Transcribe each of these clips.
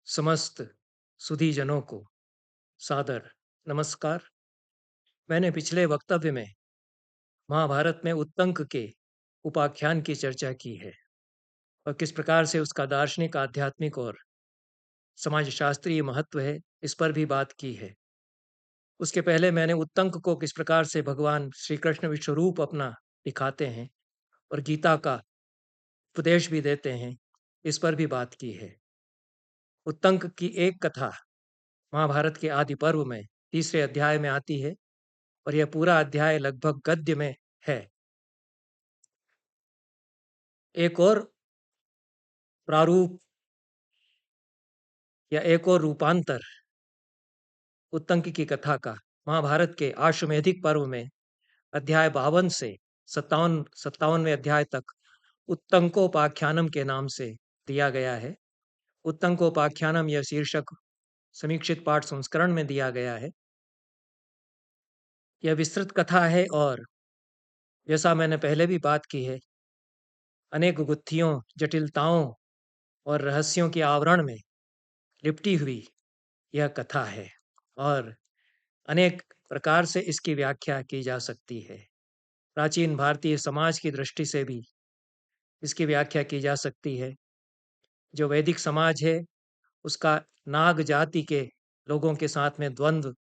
समस्त सुधीजनों को सादर नमस्कार। मैंने पिछले वक्तव्य में महाभारत में उत्तंक के उपाख्यान की चर्चा की है और किस प्रकार से उसका दार्शनिक, आध्यात्मिक और समाजशास्त्रीय महत्व है, इस पर भी बात की है। उसके पहले मैंने उत्तंक को किस प्रकार से भगवान श्री कृष्ण विश्वरूप अपना दिखाते हैं और गीता का उपदेश भी देते हैं, इस पर भी बात की है। उत्तंक की एक कथा महाभारत के आदि पर्व में तीसरे अध्याय में आती है और यह पूरा अध्याय लगभग गद्य में है। एक और प्रारूप या एक और रूपांतर उत्तंक की कथा का महाभारत के आश्वमेधिक पर्व में अध्याय 52 से 57वें अध्याय तक उत्तंकोपाख्यानम के नाम से दिया गया है। उत्तंकोपाख्यानम यह शीर्षक समीक्षित पाठ संस्करण में दिया गया है। यह विस्तृत कथा है और जैसा मैंने पहले भी बात की है, अनेक गुत्थियों, जटिलताओं और रहस्यों के आवरण में लिपटी हुई यह कथा है और अनेक प्रकार से इसकी व्याख्या की जा सकती है। प्राचीन भारतीय समाज की दृष्टि से भी इसकी व्याख्या की जा सकती है। जो वैदिक समाज है, उसका नाग जाति के लोगों के साथ में द्वंद्व,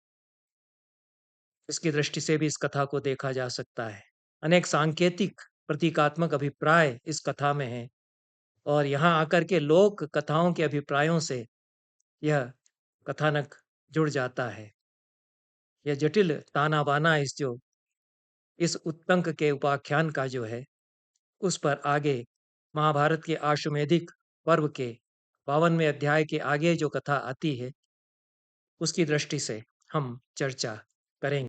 इसकी दृष्टि से भी इस कथा को देखा जा सकता है। अनेक सांकेतिक प्रतीकात्मक अभिप्राय इस कथा में हैं और यहाँ आकर के लोक कथाओं के अभिप्रायों से यह कथानक जुड़ जाता है। यह जटिल ताना बाना इस उत्तंक के उपाख्यान का जो है, उस पर आगे महाभारत के आश्वमेधिक पर्व के 52वें अध्याय के आगे जो कथा आती है, उसकी दृष्टि से हम चर्चा करेंगे।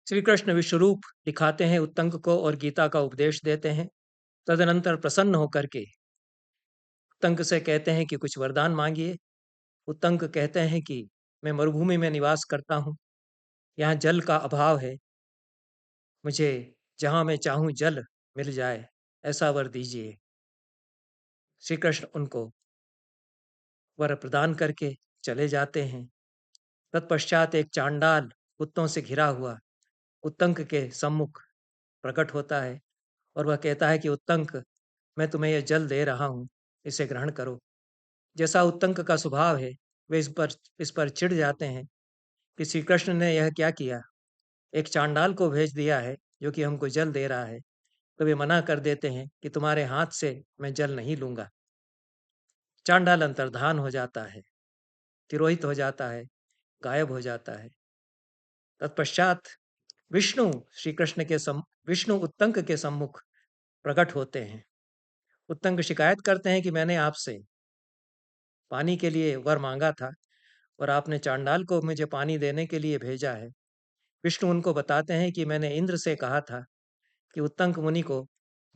श्री कृष्ण विश्वरूप दिखाते हैं उत्तंक को और गीता का उपदेश देते हैं। तदनंतर प्रसन्न होकर के उत्तंक से कहते हैं कि कुछ वरदान मांगिए। उत्तंक कहते हैं कि मैं मरुभूमि में निवास करता हूँ, यहाँ जल का अभाव है, मुझे जहाँ मैं चाहूँ जल मिल जाए, ऐसा वर दीजिए। श्री कृष्ण उनको वर प्रदान करके चले जाते हैं। तत्पश्चात एक चांडाल कुत्तों से घिरा हुआ उत्तंक के सम्मुख प्रकट होता है और वह कहता है कि उत्तंक, मैं तुम्हें यह जल दे रहा हूँ, इसे ग्रहण करो। जैसा उत्तंक का स्वभाव है, वे इस पर चिढ़ जाते हैं कि श्री कृष्ण ने यह क्या किया, एक चांडाल को भेज दिया है जो कि हमको जल दे रहा है। तो वे मना कर देते हैं कि तुम्हारे हाथ से मैं जल नहीं लूंगा। चांडाल अंतर्धान हो जाता है, तिरोहित हो जाता है, गायब हो जाता है। तत्पश्चात विष्णु श्री कृष्ण के विष्णु उत्तंक के सम्मुख प्रकट होते हैं। उत्तंक शिकायत करते हैं कि मैंने आपसे पानी के लिए वर मांगा था और आपने चांडाल को मुझे पानी देने के लिए भेजा है। विष्णु उनको बताते हैं कि मैंने इंद्र से कहा था कि उत्तंक मुनि को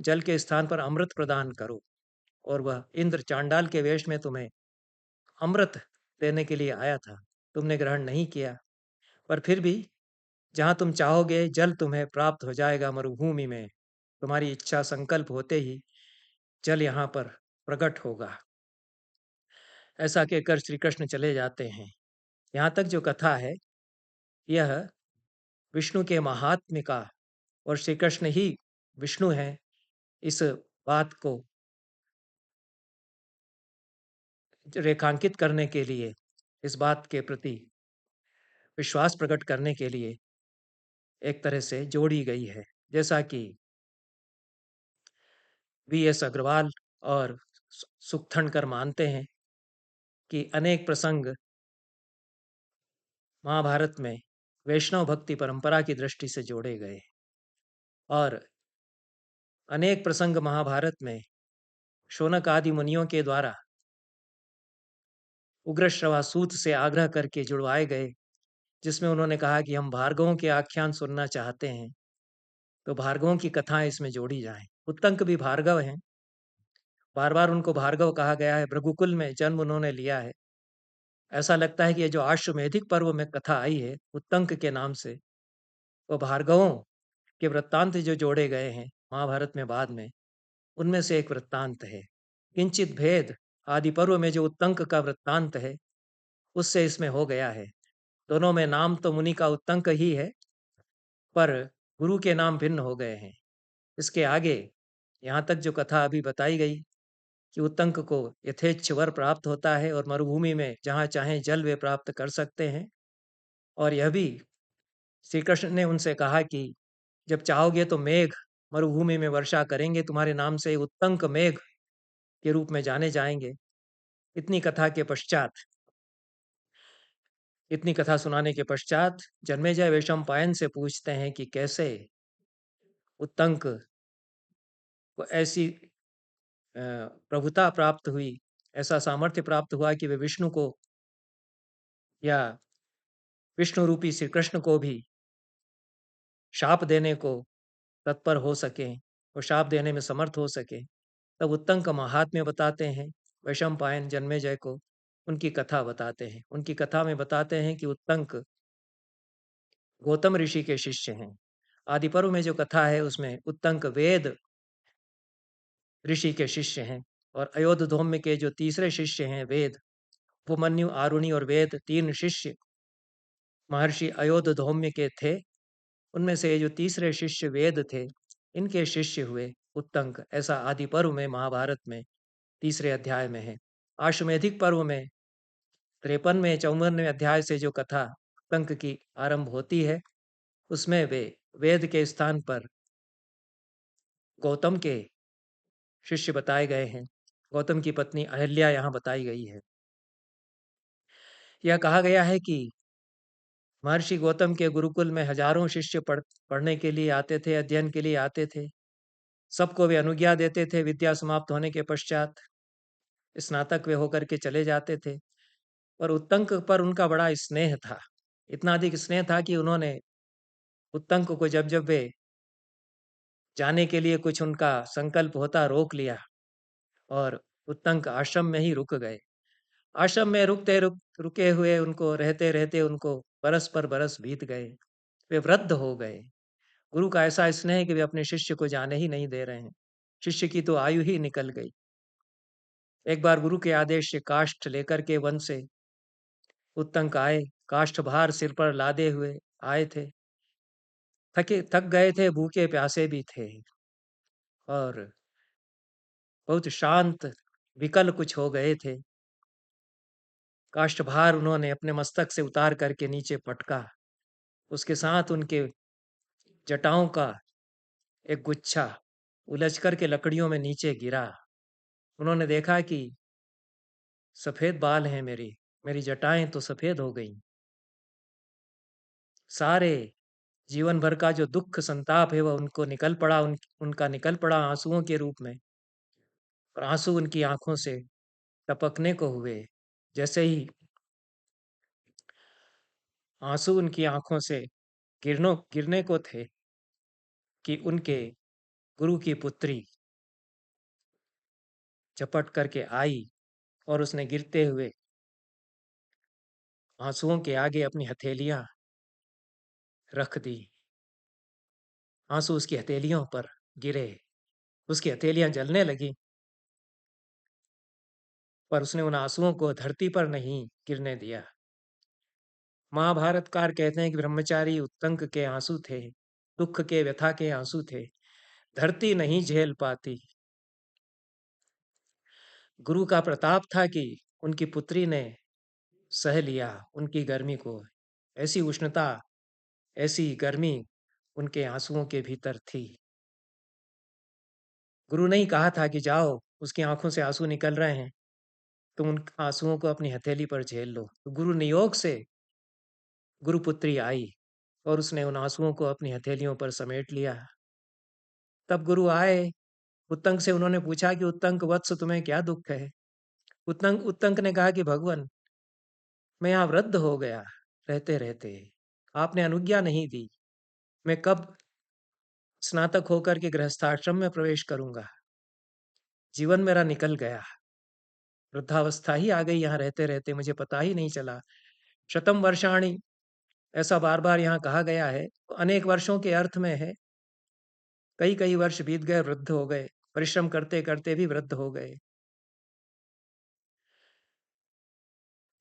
जल के स्थान पर अमृत प्रदान करो और वह इंद्र चांडाल के वेश में तुम्हें अमृत देने के लिए आया था। तुमने ग्रहण नहीं किया, पर फिर भी जहाँ तुम चाहोगे जल तुम्हें प्राप्त हो जाएगा मरुभूमि में। तुम्हारी इच्छा संकल्प होते ही जल यहाँ पर प्रकट होगा। ऐसा कहकर श्री कृष्ण चले जाते हैं। यहाँ तक जो कथा है, यह विष्णु के महात्म्य का और श्री कृष्ण ही विष्णु हैं, इस बात को रेखांकित करने के लिए, इस बात के प्रति विश्वास प्रकट करने के लिए एक तरह से जोड़ी गई है। जैसा कि वी.एस. अग्रवाल और सुखथनकर मानते हैं कि अनेक प्रसंग महाभारत में वैष्णव भक्ति परंपरा की दृष्टि से जोड़े गए और अनेक प्रसंग महाभारत में शौनक आदि मुनियों के द्वारा उग्र श्रवासूत से आग्रह करके जुड़वाए गए, जिसमें उन्होंने कहा कि हम भार्गवों के आख्यान सुनना चाहते हैं, तो भार्गवों की कथाएं इसमें जोड़ी जाएं। उत्तंक भी भार्गव हैं, बार बार उनको भार्गव कहा गया है, भृगुकुल में जन्म उन्होंने लिया है। ऐसा लगता है कि ये जो आश्वमेधिक पर्व में कथा आई है उत्तंक के नाम से, वो भार्गवों के वृत्तांत जो जोड़े गए हैं महाभारत में बाद में, उनमें से एक वृत्तांत है। किंचित भेद आदि पर्व में जो उत्तंक का वृत्तांत है, उससे इसमें हो गया है। दोनों में नाम तो मुनि का उत्तंक ही है, पर गुरु के नाम भिन्न हो गए हैं। इसके आगे यहाँ तक जो कथा अभी बताई गई कि उत्तंक को यथेच्छ वर प्राप्त होता है और मरुभूमि में जहाँ चाहें जल वे प्राप्त कर सकते हैं। और यह भी श्री कृष्ण ने उनसे कहा कि जब चाहोगे तो मेघ मरुभूमि में वर्षा करेंगे, तुम्हारे नाम से उत्तंक मेघ के रूप में जाने जाएंगे। इतनी कथा के पश्चात, इतनी कथा सुनाने के पश्चात जन्मेजय वैशंपायन से पूछते हैं कि कैसे उत्तंक को ऐसी प्रभुता प्राप्त हुई, ऐसा सामर्थ्य प्राप्त हुआ कि वे विष्णु को या विष्णु रूपी श्री कृष्ण को भी शाप देने को तत्पर हो सके और शाप देने में समर्थ हो सके। तब उत्तंक का महात्म्य बताते हैं वैशंपायन जन्मेजय को, उनकी कथा बताते हैं। उनकी कथा में बताते हैं कि उत्तंक गौतम ऋषि के शिष्य हैं। आदि पर्व में जो कथा है उसमें उत्तंक वेद ऋषि के शिष्य हैं और अयोध्या के जो तीसरे शिष्य हैं वेद, उपमन्यु, आरुणि और वेद, तीन शिष्य महर्षि अयोध्या के थे। उनमें से जो तीसरे शिष्य वेद थे, इनके शिष्य हुए उत्तंक। ऐसा आदि पर्व में महाभारत में तीसरे अध्याय में है। आश्वेधिक पर्व में 53वें 54वें अध्याय से जो कथा उत्तंक की आरंभ होती है, उसमें वे वेद के स्थान पर गौतम के शिष्य बताए गए हैं। गौतम की पत्नी अहिल्या यहाँ बताई गई है। यह कहा गया है कि महर्षि गौतम के गुरुकुल में हजारों शिष्य पढ़ने के लिए आते थे, अध्ययन के लिए आते थे। सबको वे अनुज्ञा देते थे। विद्या समाप्त होने के पश्चात स्नातक वे होकर के चले जाते थे। और उत्तंक पर उनका बड़ा स्नेह था, इतना अधिक स्नेह था कि उन्होंने उत्तंक को जब जब वे जाने के लिए कुछ उनका संकल्प होता रोक लिया और उत्तंक आश्रम में ही रुक गए। आश्रम में रुके हुए उनको रहते रहते उनको बरस पर बरस बीत गए। वे वृद्ध हो गए। गुरु का ऐसा स्नेह है कि वे अपने शिष्य को जाने ही नहीं दे रहे हैं। शिष्य की तो आयु ही निकल गई। एक बार गुरु के आदेश से काष्ठ लेकर के वन से उत्तंक आए। काष्ठ भार सिर पर लादे हुए आए थे। थक गए थे, भूखे प्यासे भी थे और बहुत शांत विकल कुछ हो गए थे। काष्ठभार उन्होंने अपने मस्तक से उतार करके नीचे पटका। उसके साथ उनके जटाओं का एक गुच्छा उलझ करके लकड़ियों में नीचे गिरा। उन्होंने देखा कि सफेद बाल हैं मेरी, मेरी जटाएं तो सफेद हो गई। सारे जीवन भर का जो दुख संताप है वह उनको निकल पड़ा, उनका निकल पड़ा आंसुओं के रूप में। और आंसू उनकी आंखों से टपकने को हुए। जैसे ही आंसू उनकी आंखों से गिरने को थे कि उनके गुरु की पुत्री झपट करके आई और उसने गिरते हुए आंसुओं के आगे अपनी हथेलियां रख दी। आंसू उसकी हथेलियों पर गिरे, उसकी हथेलियां जलने लगी, पर उसने उन आंसुओं को धरती पर नहीं गिरने दिया। महाभारतकार कहते हैं कि ब्रह्मचारी उत्तंक के आंसू थे, दुख के व्यथा के आंसू थे, धरती नहीं झेल पाती। गुरु का प्रताप था कि उनकी पुत्री ने सह लिया उनकी गर्मी को। ऐसी उष्णता, ऐसी गर्मी उनके आंसुओं के भीतर थी। गुरु ने ही कहा था कि जाओ, उसकी आंखों से आंसू निकल रहे हैं, तुम उन आंसुओं को अपनी हथेली पर झेल लो। तो गुरु नियोग से गुरुपुत्री आई और उसने उन आंसुओं को अपनी हथेलियों पर समेट लिया। तब गुरु आए। उत्तंक से उन्होंने पूछा कि उत्तंक वत्स, तुम्हें क्या दुख है? उत्तंक ने कहा कि भगवान, मैं यहाँ वृद्ध हो गया रहते रहते, आपने अनुज्ञा नहीं दी। मैं कब स्नातक होकर के गृहस्थाश्रम में प्रवेश करूंगा? जीवन मेरा निकल गया, वृद्धावस्था ही आ गई यहाँ रहते रहते, मुझे पता ही नहीं चला। शतम वर्षाणी, ऐसा बार बार यहाँ कहा गया है, तो अनेक वर्षों के अर्थ में है। कई कई वर्ष बीत गए, वृद्ध हो गए, परिश्रम करते करते भी वृद्ध हो गए।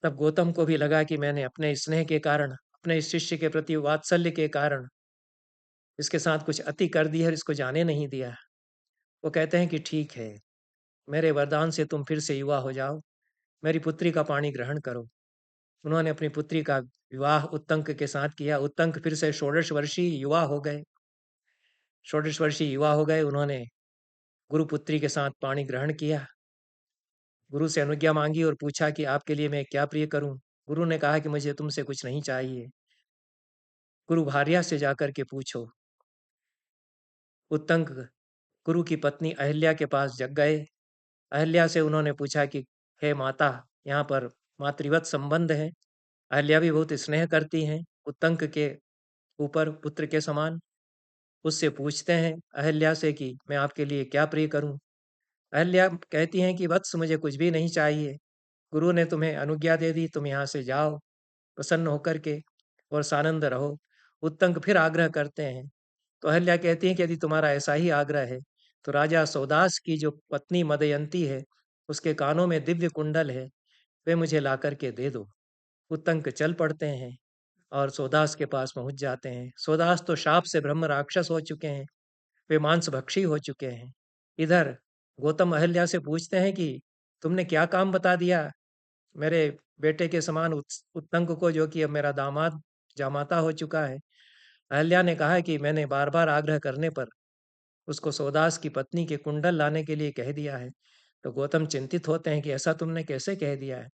तब गौतम को भी लगा कि मैंने अपने स्नेह के कारण, अपने इस शिष्य के प्रति वात्सल्य के कारण इसके साथ कुछ अति कर दी है और इसको जाने नहीं दिया। वो कहते हैं कि ठीक है, मेरे वरदान से तुम फिर से युवा हो जाओ, मेरी पुत्री का पाणी ग्रहण करो। उन्होंने अपनी पुत्री का विवाह उत्तंक के साथ किया। उत्तंक फिर से षोडश वर्षीय युवा हो गए। षोडश वर्षीय युवा हो गए। उन्होंने गुरुपुत्री के साथ पाणी ग्रहण किया। गुरु से अनुज्ञा मांगी और पूछा कि आपके लिए मैं क्या प्रिय करूं। गुरु ने कहा कि मुझे तुमसे कुछ नहीं चाहिए। गुरु भार्या से जाकर के पूछो। उत्तंक गुरु की पत्नी अहिल्या के पास जग गए। अहिल्या से उन्होंने पूछा कि हे माता, यहाँ पर मातृवत संबंध है। अहिल्या भी बहुत स्नेह करती हैं उत्तंक के ऊपर पुत्र के समान। उससे पूछते हैं अहिल्या से कि मैं आपके लिए क्या प्रिय करूं। अहिल्या कहती हैं कि वत्स, मुझे कुछ भी नहीं चाहिए। गुरु ने तुम्हें अनुज्ञा दे दी, तुम यहाँ से जाओ प्रसन्न होकर के और सानंद रहो। उत्तंक फिर आग्रह करते हैं तो अहिल्या कहती हैं कि यदि तुम्हारा ऐसा ही आग्रह है तो राजा सौदास की जो पत्नी मदयंती है, उसके कानों में दिव्य कुंडल है, वे मुझे ला करके दे दो। उत्तंक चल पड़ते हैं और सौदास के पास पहुंच जाते हैं। सौदास तो शाप से ब्रह्म राक्षस हो चुके हैं, वे मांसभक्षी हो चुके हैं। इधर गौतम अहिल्या से पूछते हैं कि तुमने क्या काम बता दिया मेरे बेटे के समान उत्तंक को, जो कि अब मेरा दामाद जामाता हो चुका है। अहिल्या ने कहा कि मैंने बार बार आग्रह करने पर उसको सौदास की पत्नी के कुंडल लाने के लिए कह दिया है। तो गौतम चिंतित होते हैं कि ऐसा तुमने कैसे कह दिया है।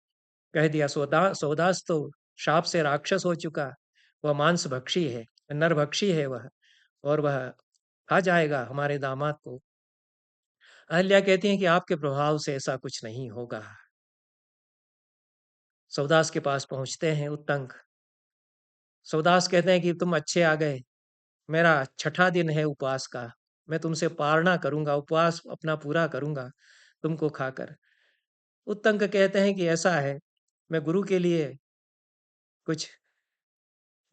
कह दिया, सौदास तो शाप से राक्षस हो चुका, वह मांस भक्षी है, नरभक्षी है वह, और वह खा जाएगा हमारे दामाद को। अहिल्या कहती हैं कि आपके प्रभाव से ऐसा कुछ नहीं होगा। सौदास के पास पहुंचते हैं उत्तंक। सौदास कहते हैं कि तुम अच्छे आ गए, मेरा छठा दिन है उपवास का, मैं तुमसे पारणा करूंगा, उपवास अपना पूरा करूंगा तुमको खाकर। उत्तंक कहते हैं कि ऐसा है, मैं गुरु के लिए कुछ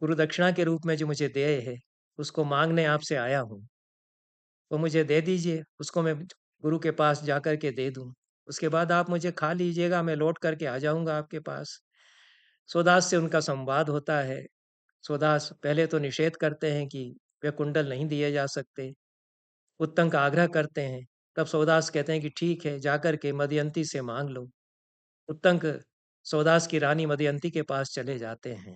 गुरु दक्षिणा के रूप में जो मुझे देय है उसको मांगने आपसे आया हूँ, वो मुझे दे दीजिए, उसको मैं गुरु के पास जाकर के दे दूं। उसके बाद आप मुझे खा लीजिएगा, मैं लौट करके आ जाऊंगा आपके पास। सौदास से उनका संवाद होता है। सौदास पहले तो निषेध करते हैं कि वे कुंडल नहीं दिए जा सकते। उत्तंक आग्रह करते हैं। तब सौदास कहते हैं कि ठीक है, जाकर के मदयंती से मांग लो। उत्तंक सौदास की रानी मदयंती के पास चले जाते हैं।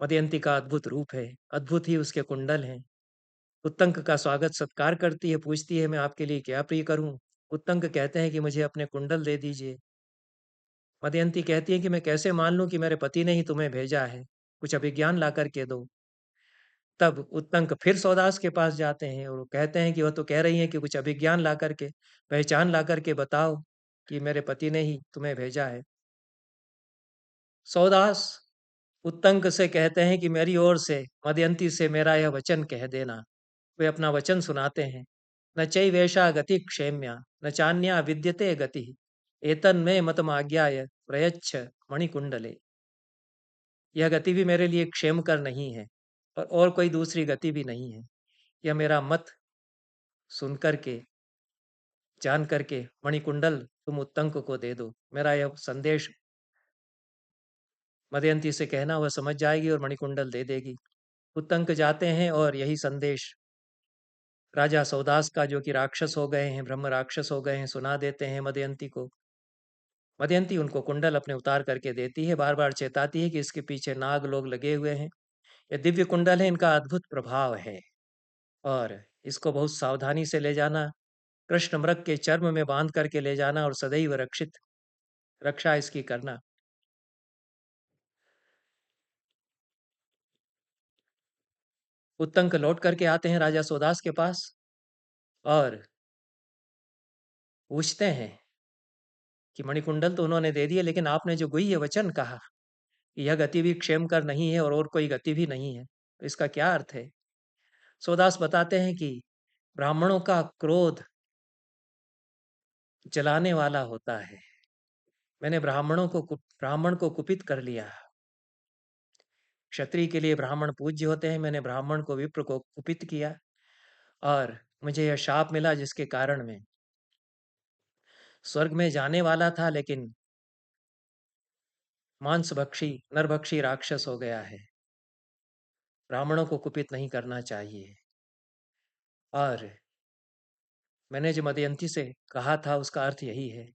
मदयंती का अद्भुत रूप है, अद्भुत ही उसके कुंडल हैं। उत्तंक का स्वागत सत्कार करती है, पूछती है मैं आपके लिए क्या प्रिय करूं। उत्तंक कहते हैं कि मुझे अपने कुंडल दे दीजिए। मदयंती कहती है कि मैं कैसे मान लूं कि मेरे पति ने ही तुम्हें भेजा है, कुछ अभिज्ञान ला करके दो। तब उत्तंक फिर सौदास के पास जाते हैं और वो कहते हैं कि वह तो कह रही हैं कि कुछ अभिज्ञान ला करके, पहचान ला करके बताओ कि मेरे पति ने ही तुम्हें भेजा है। सौदास उत्तंक से कहते हैं कि मेरी ओर से मदयंती से मेरा यह वचन कह देना। वे अपना वचन सुनाते हैं। न चैवेषा गति क्षेम्या, न चान्या विद्यते गति, एतन्मे मतमाज्ञाय प्रयच्छ मणिकुंडले। यह गति भी मेरे लिए क्षेम कर नहीं है और कोई दूसरी गति भी नहीं है। यह मेरा मत सुन करके, जान करके मणिकुंडल तुम उत्तंक को दे दो। मेरा यह संदेश मदयंती से कहना, वह समझ जाएगी और मणिकुंडल दे देगी। उत्तंक जाते हैं और यही संदेश राजा सौदास का, जो कि राक्षस हो गए हैं, ब्रह्म राक्षस हो गए हैं, सुना देते हैं मदयंती को। मदयंती उनको कुंडल अपने उतार करके देती है, बार बार चेताती है कि इसके पीछे नाग लोग लगे हुए हैं। ये दिव्य कुंडल है, इनका अद्भुत प्रभाव है और इसको बहुत सावधानी से ले जाना, कृष्ण मृग के चर्म में बांध करके ले जाना और सदैव रक्षा इसकी करना। उत्तंक लौट करके आते हैं राजा सौदास के पास और पूछते हैं कि मणिकुंडल तो उन्होंने दे दिए, लेकिन आपने जो गुह्य वचन कहा कि यह गति भी क्षेम कर नहीं है और कोई गति भी नहीं है, तो इसका क्या अर्थ है। सौदास बताते हैं कि ब्राह्मणों का क्रोध जलाने वाला होता है। मैंने ब्राह्मण को कुपित कर लिया। क्षत्रिय के लिए ब्राह्मण पूज्य होते हैं, मैंने ब्राह्मण को विप्र को कुपित किया और मुझे यह शाप मिला, जिसके कारण मैं स्वर्ग में जाने वाला था, लेकिन मांसभक्षी नरभक्षी राक्षस हो गया है। ब्राह्मणों को कुपित नहीं करना चाहिए। और मैंने जो मदयंती से कहा था उसका अर्थ यही है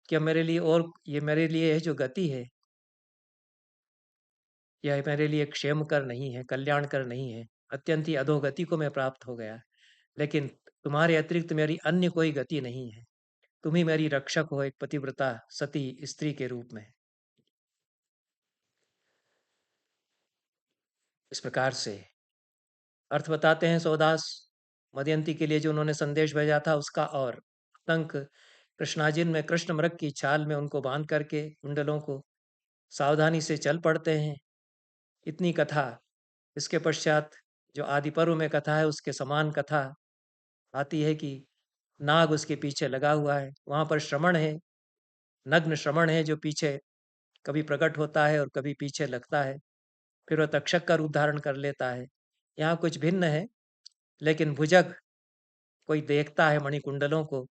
कि अब मेरे लिए, और ये मेरे लिए है जो गति है, यह मेरे लिए क्षेमकर नहीं है, कल्याणकर नहीं है। अत्यंत ही अधोगति को मैं प्राप्त हो गया, लेकिन तुम्हारे अतिरिक्त मेरी अन्य कोई गति नहीं है। तुम ही मेरी रक्षक हो, एक पतिव्रता सती स्त्री के रूप में। इस प्रकार से अर्थ बताते हैं सौदास मदयंती के लिए जो उन्होंने संदेश भेजा था उसका। और तंक कृष्णाजिन में कृष्ण मृग की छाल में उनको बांध करके कुंडलों को सावधानी से चल पड़ते हैं। इतनी कथा। इसके पश्चात जो आदि पर्व में कथा है उसके समान कथा आती है कि नाग उसके पीछे लगा हुआ है। वहां पर श्रमण है, नग्न श्रमण है, जो पीछे कभी प्रकट होता है और कभी पीछे लगता है, फिर वह तक्षक का रूप धारण कर लेता है। यहाँ कुछ भिन्न है, लेकिन भुजग कोई देखता है मणिकुंडलों को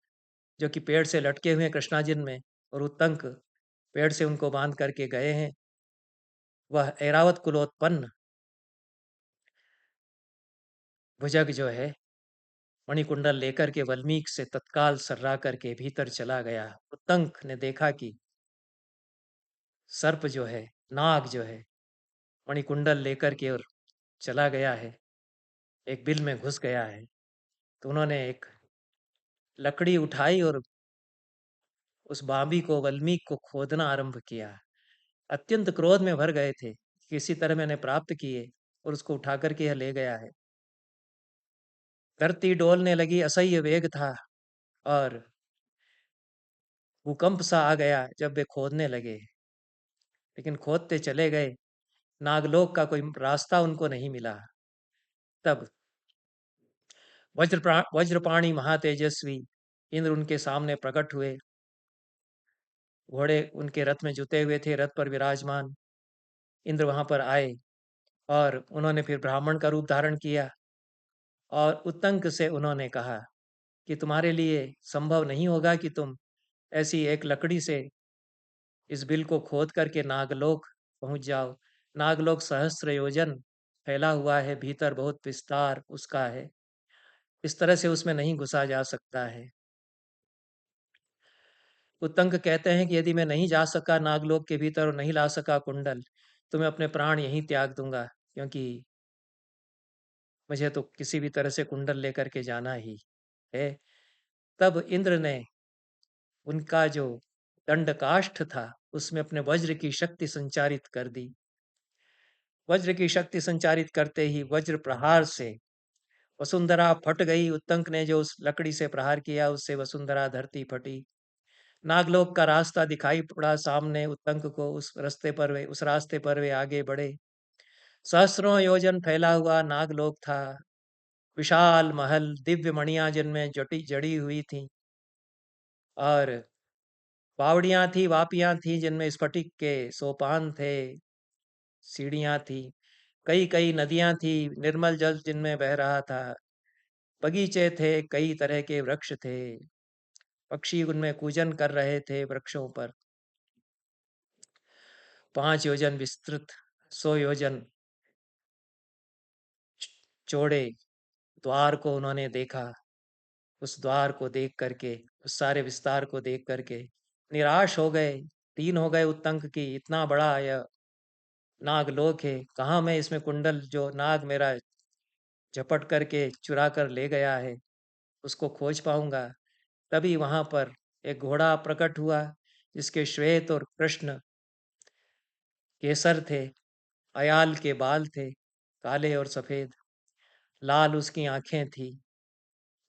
जो कि पेड़ से लटके हुए हैं कृष्णाजिन में, और उत्तंक पेड़ से उनको बांध करके गए हैं। वह ऐरावत कुलोत्पन्न भुजग जो है मणिकुंडल लेकर के वल्मीक से तत्काल सर्रा करके भीतर चला गया। उत्तंक ने देखा कि सर्प जो है, नाग जो है, मणिकुंडल लेकर के और चला गया है, एक बिल में घुस गया है। तो उन्होंने एक लकड़ी उठाई और उस बाबी को, वल्मीक को खोदना आरंभ किया। अत्यंत क्रोध में भर गए थे, किसी तरह मैंने प्राप्त किए, और उसको उठा करके यह ले गया है। धरती डोलने लगी, असह्य वेग था, और भूकंप सा आ गया जब वे खोदने लगे। लेकिन खोदते चले गए, नागलोक का कोई रास्ता उनको नहीं मिला। तब वज्रपाणी महातेजस्वी इंद्र उनके सामने प्रकट हुए। घोड़े उनके रथ में जुते हुए थे, रथ पर विराजमान इंद्र वहां पर आए, और उन्होंने फिर ब्राह्मण का रूप धारण किया। और उत्तंक से उन्होंने कहा कि तुम्हारे लिए संभव नहीं होगा कि तुम ऐसी एक लकड़ी से इस बिल को खोद करके नागलोक पहुंच जाओ। नागलोक सहस्त्र योजन फैला हुआ है, भीतर बहुत विस्तार उसका है, इस तरह से उसमें नहीं घुसा जा सकता है। उत्तंक कहते हैं कि यदि मैं नहीं जा सका नागलोक के भीतर और नहीं ला सका कुंडल, तो मैं अपने प्राण यहीं त्याग दूंगा, क्योंकि मुझे तो किसी भी तरह से कुंडल लेकर के जाना ही है। तब इंद्र ने उनका जो दंडकाष्ठ था उसमें अपने वज्र की शक्ति संचारित कर दी। वज्र की शक्ति संचारित करते ही वज्र प्रहार से वसुंधरा फट गई। उत्तंक ने जो उस लकड़ी से प्रहार किया उससे वसुंधरा धरती फटी। नागलोक का रास्ता दिखाई पड़ा सामने उत्तंक को। उस रास्ते पर वे आगे बढ़े। सहस्रों योजन फैला हुआ नागलोक था। विशाल महल, दिव्य मणियां जिनमें जटी जड़ी हुई थी, और बावड़ियां थी, वापियां थी जिनमें स्फटिक के सोपान थे, सीढ़ियां थी। कई कई नदियां थी, निर्मल जल जिनमें बह रहा था। बगीचे थे, कई तरह के वृक्ष थे, पक्षी उनमें कूजन कर रहे थे वृक्षों पर। 5 योजन विस्तृत, 100 योजन चौड़े द्वार को उन्होंने देखा। उस द्वार को देख करके, उस सारे विस्तार को देख करके निराश हो गए। 3 हो गए उत्तंक की, इतना बड़ा यह नागलोक है, कहाँ मैं इसमें कुंडल जो नाग मेरा झपट करके चुरा कर ले गया है उसको खोज पाऊंगा। तभी वहां पर एक घोड़ा प्रकट हुआ जिसके श्वेत और कृष्ण केसर थे, अयाल के बाल थे, काले और सफेद। लाल उसकी आंखें थी,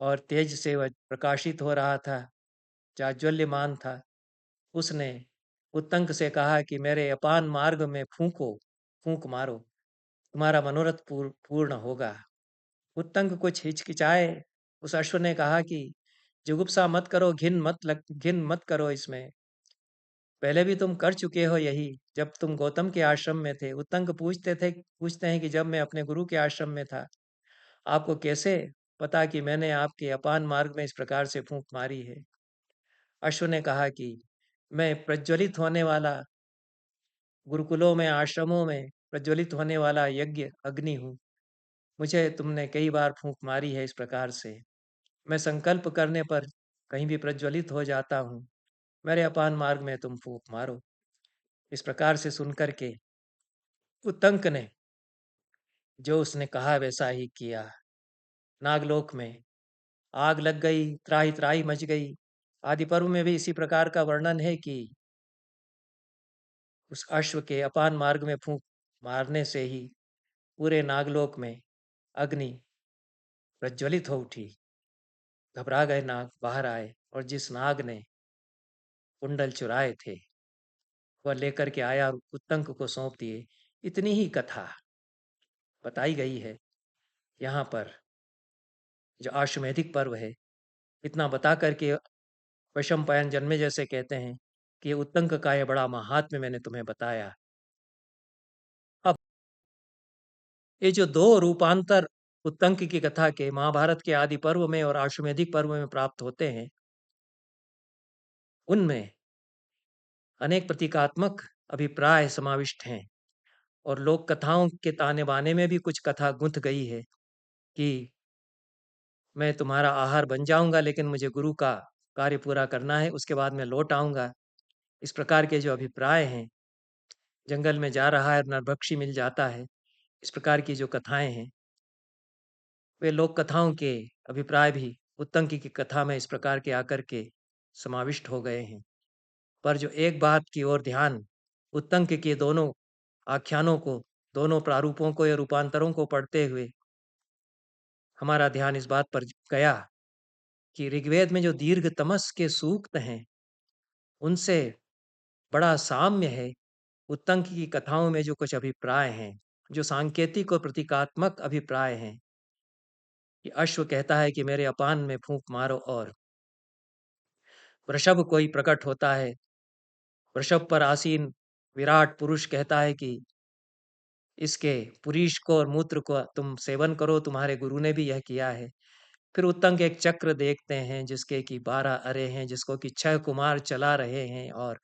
और तेज से वह प्रकाशित हो रहा था, जाज्वल्यमान था। उसने उत्तंक से कहा कि मेरे अपान मार्ग में फूंको, फूंक मारो, तुम्हारा मनोरथ पूर्ण होगा। उत्तंक कुछ हिचकिचाए। उस अश्व ने कहा कि जुगुप्सा मत करो, घिन मत करो इसमें, पहले भी तुम कर चुके हो यही जब तुम गौतम के आश्रम में थे। उत्तंक पूछते हैं कि जब मैं अपने गुरु के आश्रम में था, आपको कैसे पता कि मैंने आपके अपान मार्ग में इस प्रकार से फूंक मारी है। अश्व ने कहा कि मैं प्रज्वलित होने वाला गुरुकुलों में, आश्रमों में प्रज्वलित होने वाला यज्ञ अग्नि हूँ। मुझे तुमने कई बार फूंक मारी है इस प्रकार से। मैं संकल्प करने पर कहीं भी प्रज्वलित हो जाता हूँ। मेरे अपान मार्ग में तुम फूंक मारो। इस प्रकार से सुनकर के उतंक ने जो उसने कहा वैसा ही किया। नागलोक में आग लग गई, त्राही त्राही मच गई। आदि पर्व में भी इसी प्रकार का वर्णन है कि उस अश्व के अपान मार्ग में फूंक मारने से ही पूरे नागलोक में अग्नि प्रज्वलित हो उठी। घबरा गए नाग बाहर आए और जिस नाग ने कुंडल चुराए थे वह लेकर के आया और उत्तंक को सौंप दिए। इतनी ही कथा बताई गई है यहाँ पर। जो आश्वमेधिक पर्व है, इतना बता करके वैशंपायन जन्मे जैसे कहते हैं कि ये उत्तंक का ये बड़ा महात्म्य मैंने तुम्हें बताया। अब ये जो दो रूपांतर उत्तंक की कथा के महाभारत के आदि पर्व में और आश्वमेधिक पर्व में प्राप्त होते हैं, उनमें अनेक प्रतीकात्मक अभिप्राय समाविष्ट हैं और लोक कथाओं के ताने बाने में भी कुछ कथा गुंथ गई है कि मैं तुम्हारा आहार बन जाऊंगा, लेकिन मुझे गुरु का कार्य पूरा करना है, उसके बाद मैं लौट आऊंगा। इस प्रकार के जो अभिप्राय हैं, जंगल में जा रहा है और नरभक्षी मिल जाता है, इस प्रकार की जो कथाएं हैं, वे लोक कथाओं के अभिप्राय भी उत्तंक की कथा में इस प्रकार के आकर के समाविष्ट हो गए हैं। पर जो एक बात की ओर ध्यान उत्तंक के दोनों आख्यानों को, दोनों प्रारूपों को या रूपांतरों को पढ़ते हुए हमारा ध्यान इस बात पर गया कि ऋग्वेद में जो दीर्घ तमस के सूक्त हैं, उनसे बड़ा साम्य है उत्तंक की कथाओं में जो कुछ अभिप्राय हैं, जो सांकेतिक और प्रतीकात्मक अभिप्राय हैं। कि अश्व कहता है कि मेरे अपान में फूंक मारो और वृषभ कोई प्रकट होता है। वृषभ पर आसीन विराट पुरुष कहता है कि इसके पुरीष को और मूत्र को तुम सेवन करो, तुम्हारे गुरु ने भी यह किया है। फिर उत्तंक एक चक्र देखते हैं जिसके कि 12 अरे हैं, जिसको कि 6 कुमार चला रहे हैं, और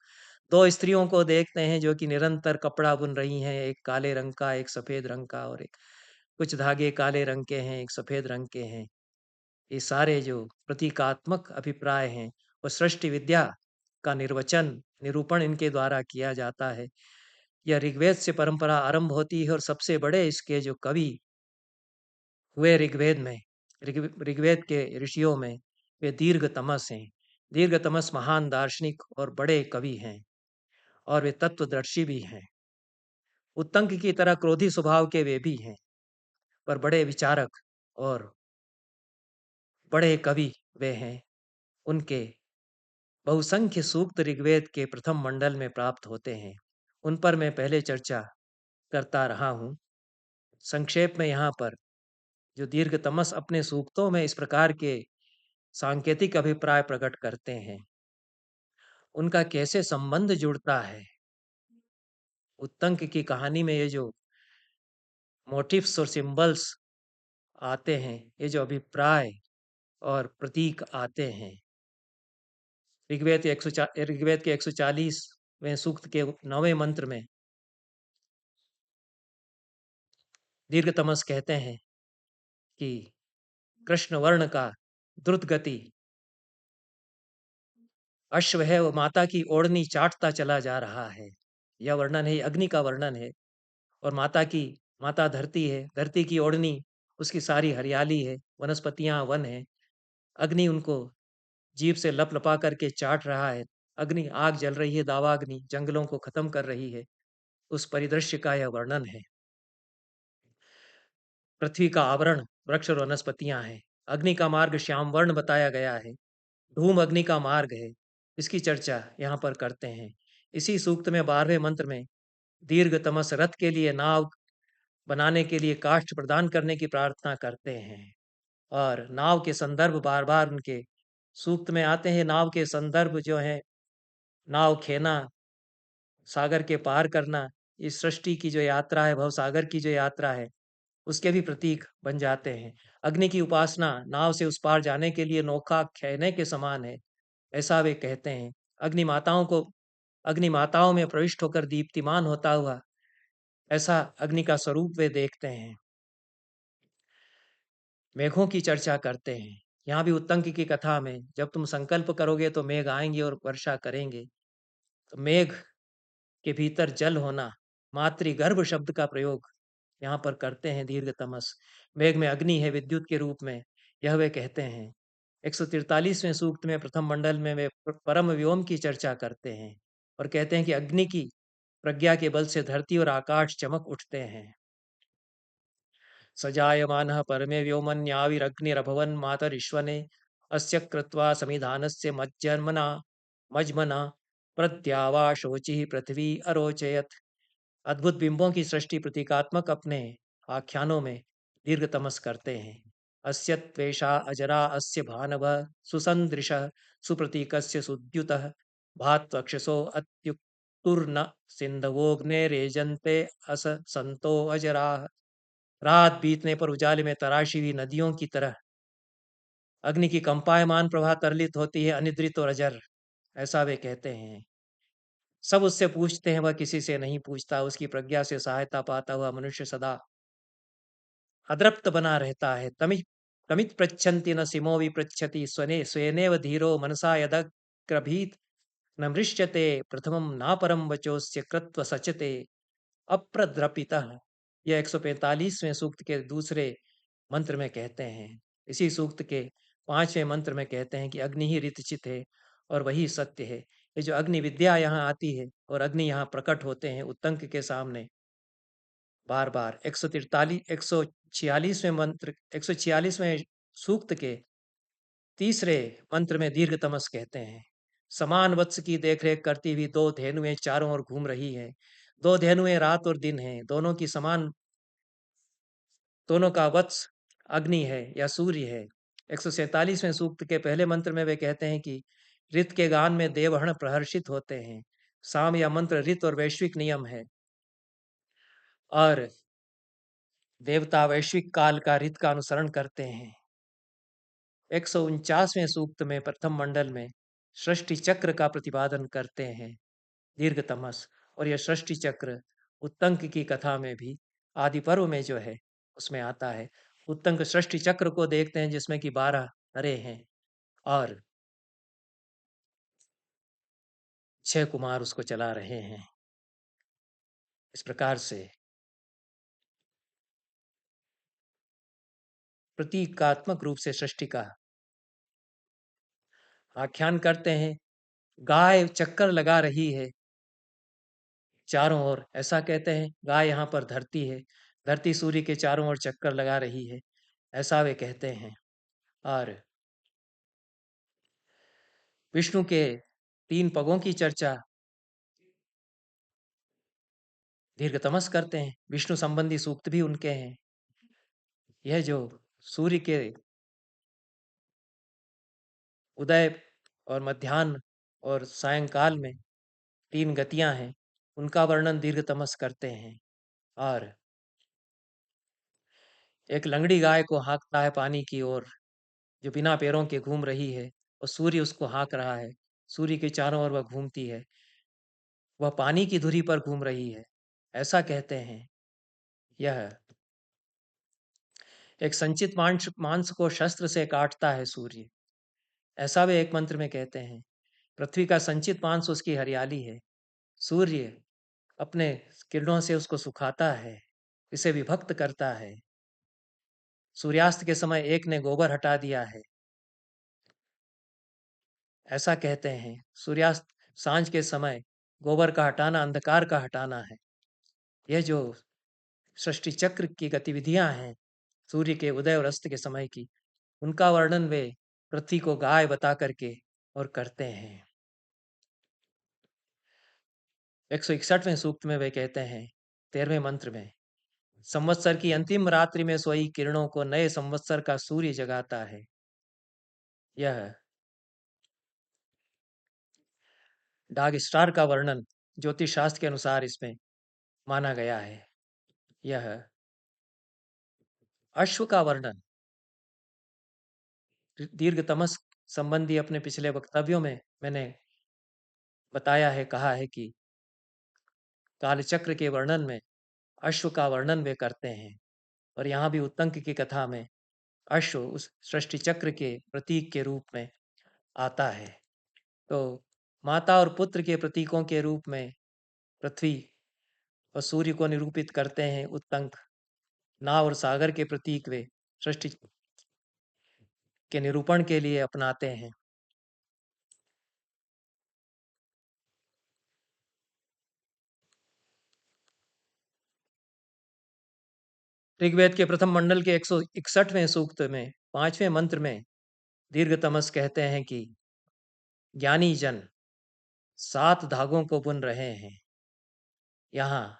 2 स्त्रियों को देखते हैं जो कि निरंतर कपड़ा बुन रही हैं, एक काले रंग का, एक सफेद रंग का, और एक कुछ धागे काले रंग के हैं, एक सफेद रंग के हैं। ये सारे जो प्रतीकात्मक अभिप्राय हैं, वो सृष्टि विद्या का निर्वचन, निरूपण इनके द्वारा किया जाता है। यह ऋग्वेद से परंपरा आरंभ होती है और सबसे बड़े इसके जो कवि हुए ऋग्वेद में, ऋग्वेद के ऋषियों में, वे दीर्घतमस हैं। दीर्घतमस महान दार्शनिक और बड़े कवि हैं और वे तत्वदर्शी भी हैं। उत्तंक की तरह क्रोधी स्वभाव के वे भी हैं, पर बड़े विचारक और बड़े कवि वे हैं। उनके बहुसंख्य सूक्त ऋग्वेद के प्रथम मंडल में प्राप्त होते हैं। उन पर मैं पहले चर्चा करता रहा हूँ। संक्षेप में यहाँ पर जो दीर्घतमस अपने सूक्तों में इस प्रकार के सांकेतिक अभिप्राय प्रकट करते हैं, उनका कैसे संबंध जुड़ता है उत्तंक की कहानी में। ये जो मोटिव्स और सिंबल्स आते हैं, ये जो अभिप्राय और प्रतीक आते हैं, ऋग्वेद के 140वें सूक्त के 9वें मंत्र में दीर्घतमस कहते हैं कि कृष्ण वर्ण का द्रुत गति अश्व है, वो माता की ओढ़नी चाटता चला जा रहा है। यह वर्णन है, अग्नि का वर्णन है। और माता धरती है, धरती की ओढ़नी उसकी सारी हरियाली है, वनस्पतियां वन है। अग्नि उनको जीभ से लपलपा करके चाट रहा है। अग्नि आग जल रही है, दावाग्नि जंगलों को खत्म कर रही है। उस परिदृश्य का यह वर्णन है। पृथ्वी का आवरण वृक्ष और वनस्पतियां हैं। अग्नि का मार्ग श्याम वर्ण बताया गया है। धूम अग्नि का मार्ग है। इसकी चर्चा यहाँ पर करते हैं। इसी सूक्त में 12वें मंत्र में दीर्घतमस रथ के लिए, नाव बनाने के लिए काष्ठ प्रदान करने की प्रार्थना करते हैं। और नाव के संदर्भ बार बार उनके सूक्त में आते हैं। नाव के संदर्भ जो है, नाव खेना, सागर के पार करना, इस सृष्टि की जो यात्रा है, भव सागर की जो यात्रा है, उसके भी प्रतीक बन जाते हैं। अग्नि की उपासना नाव से उस पार जाने के लिए नौका खेने के समान है, ऐसा वे कहते हैं। अग्नि माताओं को अग्नि माताओं में प्रविष्ट होकर दीप्तिमान होता हुआ ऐसा अग्नि का स्वरूप वे देखते हैं। मेघों की चर्चा करते हैं। यहाँ भी उत्तंक की कथा में जब तुम संकल्प करोगे तो मेघ आएंगे और वर्षा करेंगे। तो मेघ के भीतर जल होना, मातृगर्भ शब्द का प्रयोग यहाँ पर करते हैं दीर्घ तमस। मेघ में अग्नि है विद्युत के रूप में, यह वे कहते हैं। 143वें सूक्त में प्रथम मंडल में वे परम व्योम की चर्चा करते हैं और कहते हैं कि अग्नि की प्रज्ञा के बल से धरती और आकाश चमक उठते हैं। सजायमानः परमे व्योमन्याविरग्निरभवन् मातरिश्वने अस्य कृत्वा समिधानस्य मज्मना प्रद्यावा शोचिः पृथ्वी अरोचयत्। अद्भुत बिंबों की सृष्टि प्रतीकात्मक अपने आख्यानों में दीर्घ तमस करते हैं। अस्य त्वेषा अजरा अस्य भानव सुसंदृशः सुप्रतीकस्य सुद्युतः भात्वक्षसो अत्युक्तुर्न सिंधवोग्ने रेजन्ते अस संतो अजराः। रात बीतने पर उजाले में तराशी हुई नदियों की तरह अग्नि की कंपायमान प्रभा तरलित होती है, अनिद्रित और अजर, ऐसा वे कहते हैं। सब उससे पूछते हैं, वह किसी से नहीं पूछता। उसकी प्रज्ञा से सहायता पाता हुआ मनुष्य सदा अदृप्त बना रहता है। तमित तमित पृच्छन्ति न सिमो विपृच्छति स्वेनेव धीरो मनसा यदग्रभीत न मृष्यते प्रथमं नापरम वचोस्य कृत्व सचते अप्रद्रपितः। यह 145वें सूक्त के दूसरे मंत्र में कहते हैं। इसी सूक्त के 5वें मंत्र में कहते हैं कि अग्नि ही ऋतचित है और वही सत्य है। ये जो अग्नि विद्या यहाँ आती है और अग्नि यहाँ प्रकट होते हैं उत्तंक के सामने बार बार। 146वें मंत्र 146वें सूक्त के तीसरे मंत्र में दीर्घ तमस कहते हैं। समान वत्स की देखरेख करती हुई दो धेनुएं चारों ओर घूम रही हैं। दो धेनुएं रात और दिन हैं, दोनों का वत्स अग्नि है या सूर्य है। 147वें सूक्त के पहले मंत्र में वे कहते हैं कि ऋत के गान में देवहण प्रहर्षित होते हैं। साम या मंत्र ऋत और वैश्विक नियम है और देवता वैश्विक काल का ऋत का अनुसरण करते हैं। 149वें सूक्त में प्रथम मंडल में सृष्टि चक्र का प्रतिपादन करते हैं दीर्घ तमस। और यह सृष्टि चक्र उत्तंक की कथा में भी आदि पर्व में जो है उसमें आता है। उत्तंक सृष्टि चक्र को देखते हैं जिसमें कि 12 हरे हैं और 6 कुमार उसको चला रहे हैं। इस प्रकार से प्रतीकात्मक रूप से सृष्टि का आख्यान करते हैं। गाय चक्कर लगा रही है चारों ओर, ऐसा कहते हैं। गाय यहाँ पर धरती है, धरती सूर्य के चारों ओर चक्कर लगा रही है, ऐसा वे कहते हैं। और विष्णु के 3 पगों की चर्चा दीर्घ तमस करते हैं। विष्णु संबंधी सूक्त भी उनके हैं। यह जो सूर्य के उदय और मध्याह्न और सायंकाल में 3 गतियां हैं, उनका वर्णन दीर्घ तमस करते हैं। और एक लंगड़ी गाय को हाँकता है पानी की ओर, जो बिना पैरों के घूम रही है और सूर्य उसको हाँक रहा है। सूर्य के चारों ओर वह घूमती है, वह पानी की धुरी पर घूम रही है, ऐसा कहते हैं। यह एक संचित मांस मांस को शस्त्र से काटता है सूर्य, ऐसा वे एक मंत्र में कहते हैं। पृथ्वी का संचित मांस उसकी हरियाली है। सूर्य अपने किरणों से उसको सुखाता है, इसे विभक्त करता है। सूर्यास्त के समय एक ने गोबर हटा दिया है, ऐसा कहते हैं। सूर्यास्त सांझ के समय गोबर का हटाना अंधकार का हटाना है। यह जो सृष्टि चक्र की गतिविधियां हैं सूर्य के उदय और अस्त के समय की, उनका वर्णन वे पृथ्वी को गाय बता करके और करते हैं। 161वें सूक्त में वे कहते हैं 13वें मंत्र में, संवत्सर की अंतिम रात्रि में सोई किरणों को नए संवत्सर का सूर्य जगाता है। यह डाग स्टार का वर्णन ज्योतिष शास्त्र के अनुसार इसमें माना गया है। यह अश्व का वर्णन दीर्घ तमस संबंधी अपने पिछले वक्तव्यों में मैंने बताया है, कहा है कि कालचक्र के वर्णन में अश्व का वर्णन वे करते हैं, और यहाँ भी उत्तंक की कथा में अश्व उस सृष्टि चक्र के प्रतीक के रूप में आता है। तो माता और पुत्र के प्रतीकों के रूप में पृथ्वी और सूर्य को निरूपित करते हैं उत्तंक। नाव और सागर के प्रतीक वे सृष्टि के निरूपण के लिए अपनाते हैं। ऋग्वेद के प्रथम मंडल के 161वें सूक्त में 5वें मंत्र में दीर्घतमस कहते हैं कि ज्ञानी जन 7 धागों को बुन रहे हैं। यहाँ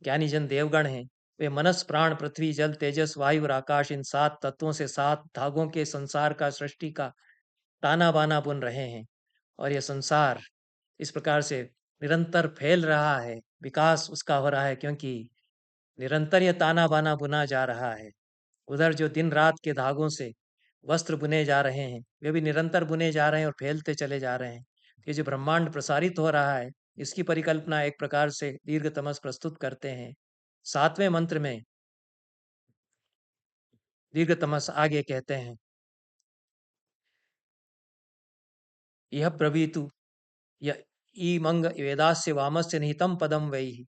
ज्ञानी जन देवगण हैं। वे मनस प्राण पृथ्वी जल तेजस वायु और आकाश, इन 7 तत्वों से 7 धागों के संसार का, सृष्टि का ताना बाना बुन रहे हैं। और यह संसार इस प्रकार से निरंतर फैल रहा है, विकास उसका हो रहा है, क्योंकि निरंतर यह ताना बाना बुना जा रहा है। उधर जो दिन रात के धागों से वस्त्र बुने जा रहे हैं, वे भी निरंतर बुने जा रहे हैं और फैलते चले जा रहे हैं। ये जो ब्रह्मांड प्रसारित हो रहा है, इसकी परिकल्पना एक प्रकार से दीर्घतमस प्रस्तुत करते हैं। 7वें मंत्र में दीर्घतमस आगे कहते हैं, यह ब्रवीतु य ईमंग वेदास्य वामस्य निहितं पदं वैः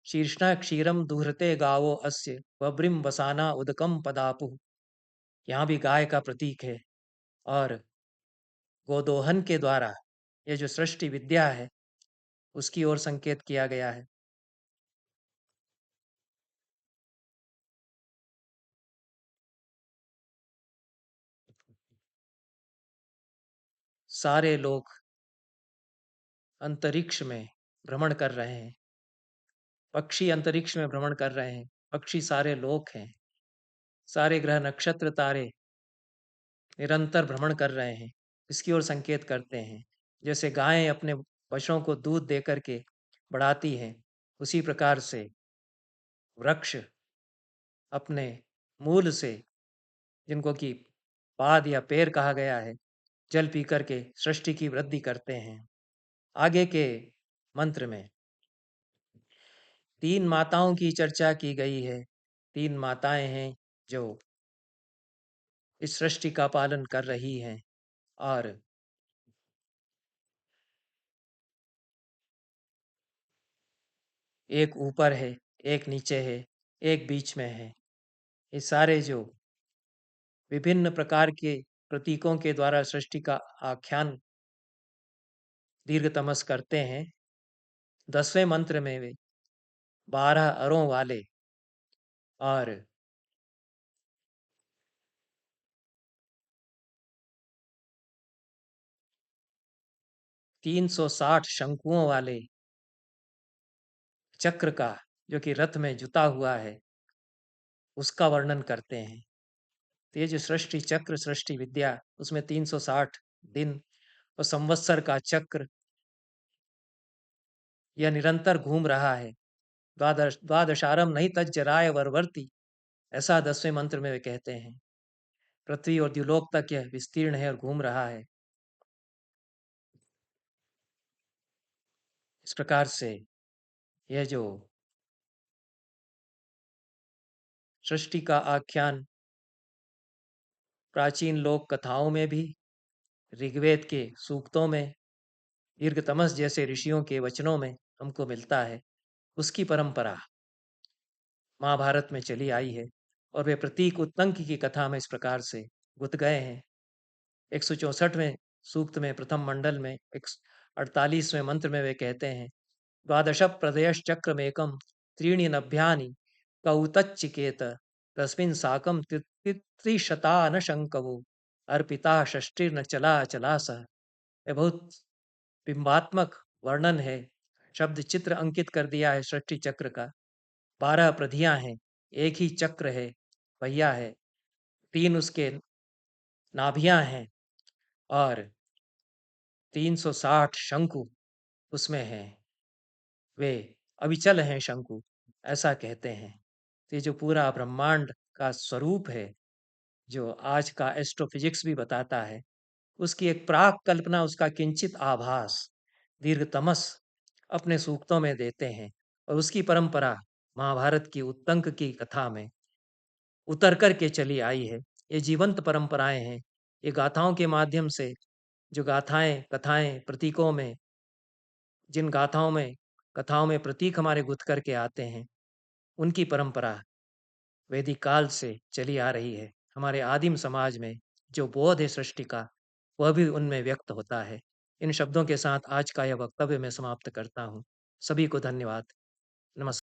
शीर्ष्णा क्षीरम दुहृते गावो अस्य बब्रिम वसाना उदकम पदापुः। यहाँ भी गाय का प्रतीक है, और गोदोहन के द्वारा ये जो सृष्टि विद्या है उसकी ओर संकेत किया गया है। सारे लोग अंतरिक्ष में भ्रमण कर रहे हैं। पक्षी अंतरिक्ष में भ्रमण कर रहे हैं। पक्षी सारे लोक हैं। सारे ग्रह नक्षत्र तारे निरंतर भ्रमण कर रहे हैं, इसकी ओर संकेत करते हैं। जैसे गायें अपने पशुओं को दूध दे करके बढ़ाती हैं, उसी प्रकार से वृक्ष अपने मूल से, जिनको कि पाद या पेड़ कहा गया है, जल पी करके सृष्टि की वृद्धि करते हैं। आगे के मंत्र में 3 माताओं की चर्चा की गई है। 3 माताएं हैं जो इस सृष्टि का पालन कर रही हैं, और एक ऊपर है, एक नीचे है, एक बीच में है। ये सारे जो विभिन्न प्रकार के प्रतीकों के द्वारा सृष्टि का आख्यान दीर्घतमस करते हैं। 10वें मंत्र में वे 12 अरों वाले और 360 शंकुओं वाले चक्र का, जो कि रथ में जुता हुआ है, उसका वर्णन करते हैं। तो ये जो सृष्टि चक्र, सृष्टि विद्या, उसमें 360 दिन और संवत्सर का चक्र यह निरंतर घूम रहा है। द्वादशारम नहीं तज्जराय वरवर्ती, ऐसा 10वें मंत्र में वे कहते हैं। पृथ्वी और द्युलोक तक यह विस्तीर्ण है और घूम रहा है। इस प्रकार से यह जो सृष्टि का आख्यान प्राचीन लोक कथाओं में भी, ऋग्वेद के सूक्तों में, दीर्घतमस जैसे ऋषियों के वचनों में हमको मिलता है, उसकी परंपरा महाभारत में चली आई है। और वे प्रतीक उत्तंक की कथा में इस प्रकार से गुथ गए हैं। 164वें सूक्त में प्रथम मंडल में 48वें मंत्र में वे कहते हैं, द्वादश प्रदयश्चक्रमेकं त्रीणि नभ्यानि कौतच्चिकेत तस्मिन् साकं त्रिशता शंकवो अर्पिता षष्टिर्न चला चला सह। यह बहुत बिंबात्मक वर्णन है। शब्द चित्र अंकित कर दिया है सृष्टि चक्र का। 12 प्रधियां हैं, एक ही चक्र है, पहिया है, 3 उसके नाभियां हैं, और 360 शंकु उसमें हैं। वे अविचल हैं शंकु, ऐसा कहते हैं। तो ये जो पूरा ब्रह्मांड का स्वरूप है, जो आज का एस्ट्रोफिजिक्स भी बताता है, उसकी एक प्राक कल्पना, उसका किंचित आभास दीर्घ तमस अपने सूक्तों में देते हैं और उसकी परंपरा महाभारत की उत्तंक की कथा में उतर कर के चली आई है। ये जीवंत परंपराएं हैं। ये गाथाओं के माध्यम से जो गाथाएं, कथाएं, प्रतीकों में जिन गाथाओं में, कथाओं में प्रतीक हमारे गुथ कर के आते हैं, उनकी परंपरा वैदिक काल से चली आ रही है। हमारे आदिम समाज में जो बोध है सृष्टि का, वह भी उनमें व्यक्त होता है। इन शब्दों के साथ आज का यह वक्तव्य मैं समाप्त करता हूँ। सभी को धन्यवाद। नमस्कार।